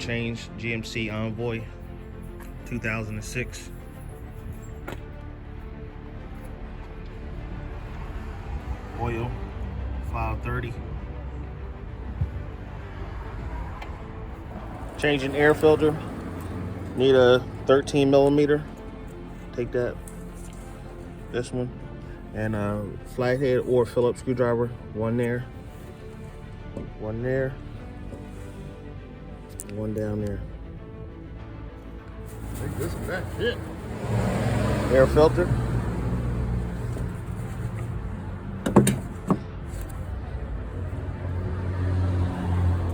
change, GMC Envoy, 2006. Oil, 530. Changing air filter. Need a 13 millimeter. Take that. This one. And a flathead or Phillips screwdriver. One there. One there. One down there. Take this and that shit. Air filter.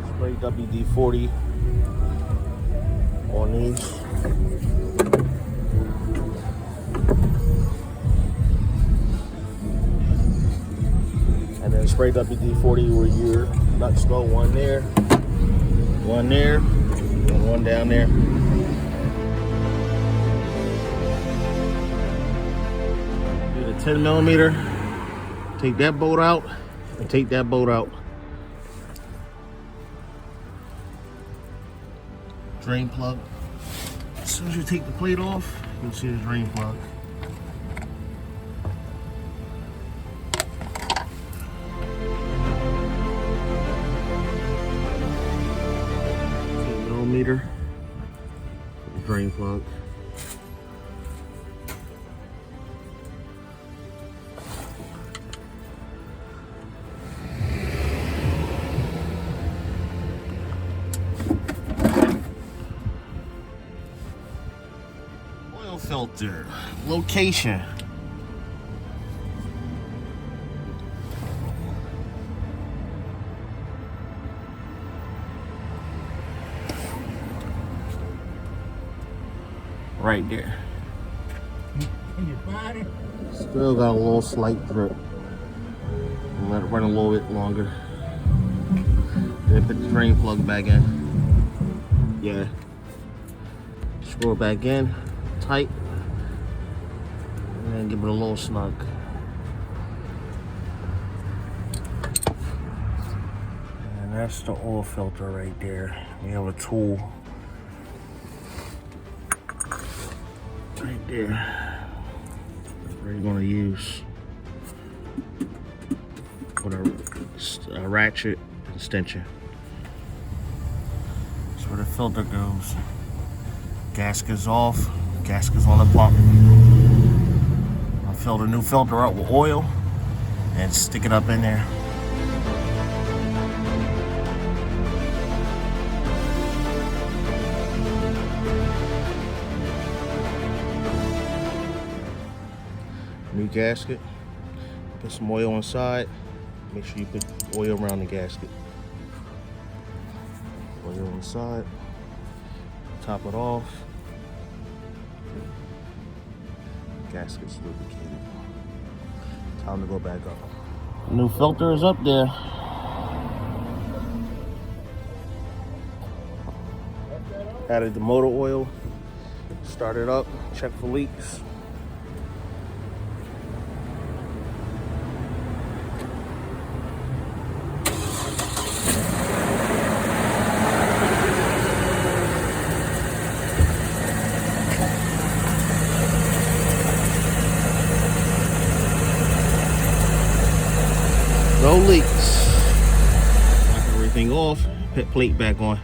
Spray WD-40 on these. And then spray WD-40 where your nuts go. One there, and one down there. Do the 10 millimeter. Take that bolt out and take that bolt out. Drain plug. As soon as you take the plate off, you'll see the drain plug. Millimeter drain plug. Oil filter location. Right there. Can you find it? Still got a little slight drip. Let it run a little bit longer. Then put the drain plug back in. Yeah. Screw it back in, tight, and then give it a little snug. And that's the oil filter right there. We have a tool right there. That's what you're gonna use with a ratchet extension. That's where the filter goes. Gasket's off, gasket's on the pump. I'll fill the new filter up with oil and stick it up in there. New gasket, put some oil inside. Make sure you put oil around the gasket. Oil inside, top it off. Gasket's lubricated. Time to go back up. New filter is up there. Added the motor oil. Start it up, check for leaks. No leaks. Knock everything off, put plate back on.